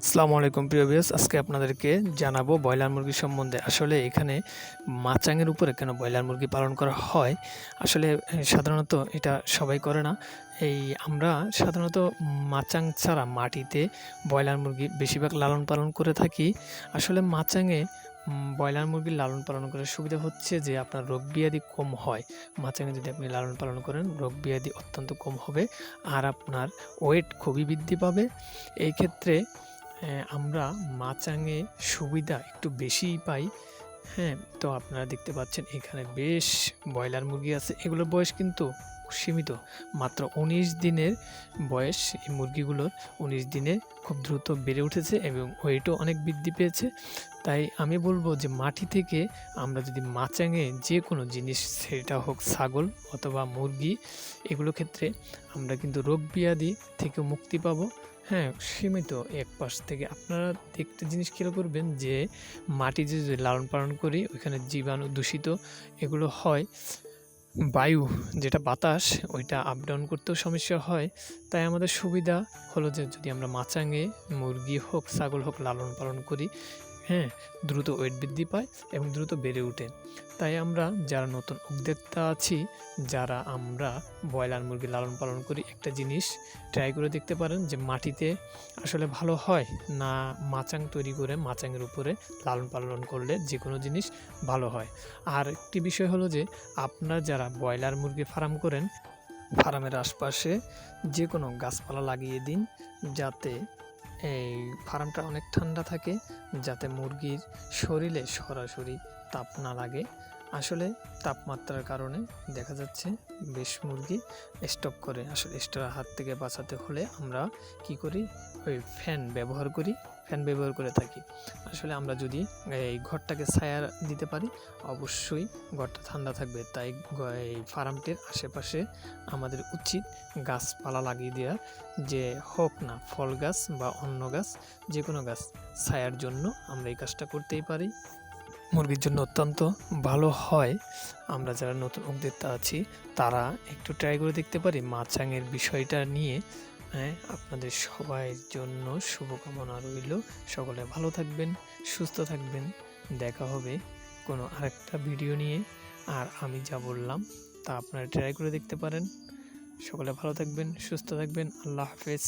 আসসালামু আলাইকুম প্রিয় ভিউয়ার্স, আজকে আপনাদেরকে জানাবো ব্রয়লার মুরগি সম্বন্ধে। আসলে এখানে মাচাঙের উপরে কেন ব্রয়লার মুরগি পালন করা হয়? আসলে সাধারণত এটা সবাই করে না। আমরা সাধারণত মাচাং ছাড়া মাটিতে ব্রয়লার মুরগি বেশিরভাগ লালন পালন করে থাকি। আসলে মাচাঙে ব্রয়লার মুরগির লালন পালন করার সুবিধা হচ্ছে যে আপনার রোগ ব্যাধি কম হয়। মাচাঙে যদি আপনি লালন পালন করেন রোগ ব্যাধি অত্যন্ত কম হবে, আর আপনার ওয়েট খুবই বৃদ্ধি পাবে। এই ক্ষেত্রে আমরা মাচাঙে সুবিধা একটু বেশিই পাই। হ্যাঁ, তো আপনারা দেখতে পাচ্ছেন এখানে বেশ ব্রয়লার মুরগি আছে। এগুলোর বয়স কিন্তু সীমিত, মাত্র ১৯ দিনের বয়স। এই মুরগিগুলোর ১৯ দিনে খুব দ্রুত বেড়ে উঠেছে এবং ওয়েটও অনেক বৃদ্ধি পেয়েছে। তাই আমি বলব যে মাটি থেকে আমরা যদি মাচাঙে যে কোনো জিনিস, সেটা হোক ছাগল অথবা মুরগি, এগুলো ক্ষেত্রে আমরা কিন্তু রোগ ব্যাধি থেকে মুক্তি পাবো। হ্যাঁ, সীমিত এক পাশ থেকে। আপনারা একটা জিনিস খেয়াল করবেন যে মাটি যে লালন পালন করি ওইখানে জীবাণু দূষিত এগুলো হয়, বায়ু যেটা বাতাস ওইটা আপ ডাউন করতেও সমস্যা হয়। তাই আমাদের সুবিধা হলো যে যদি আমরা মাচাঙে মুরগি হোক ছাগল হোক লালন পালন করি, হ্যাঁ, দ্রুত ওয়েট বৃদ্ধি পায় এবং দ্রুত বেড়ে ওঠে। তাই আমরা যারা নতুন উদ্যোক্তা আছি, যারা আমরা ব্রয়লার মুরগি লালন পালন করি, একটা জিনিস ট্রাই করে দেখতে পারেন যে মাটিতে আসলে ভালো হয় না মাচাং তৈরি করে মাচাঙের উপরে লালন পালন করলে যে কোনো জিনিস ভালো হয়। আর একটি বিষয় হলো যে আপনারা যারা ব্রয়লার মুরগি ফার্ম করেন, ফার্মের আশপাশে যে কোনো গাছপালা লাগিয়ে দিন, যাতে এই ফার্মটা অনেক ঠান্ডা থাকে, যাতে মুরগির শরীরে সরাসরি তাপ না লাগে। আসলে তাপমাত্রার কারণে দেখা যাচ্ছে বেশ মুরগি স্ট্রোক করে। আসলে স্ট্রোকের হাত থেকে বাঁচাতে হলে আমরা কি করি, ওই ফ্যান ব্যবহার করে থাকি। আসলে আমরা যদি এই ঘরটাকে ছায়া দিতে পারি, অবশ্যই ঘরটা ঠান্ডা থাকবে। তাই এই ফার্মটির আশেপাশে আমাদের উচিত গাছপালা লাগিয়ে দেওয়া, যে হোক না ফল গাছ বা অন্য গাছ, যে কোনো গাছ ছায়ার জন্য আমরা এই কাজটা করতেই পারি। মুরগির জন্য অত্যন্ত ভালো হয়। আমরা যারা নতুন উদ্যোক্তা আছি তারা একটু ট্রাই করে দেখতে পারি মাচাঙের বিষয়টা নিয়ে। হ্যাঁ, আপনাদের সবার জন্য শুভকামনা রইল। সকলে ভালো থাকবেন, সুস্থ থাকবেন। দেখা হবে কোনো আরেকটা ভিডিও নিয়ে। আর আমি যা বললাম তা আপনারা ট্রাই করে দেখতে পারেন। সকলে ভালো থাকবেন, সুস্থ থাকবেন। আল্লাহ হাফেজ।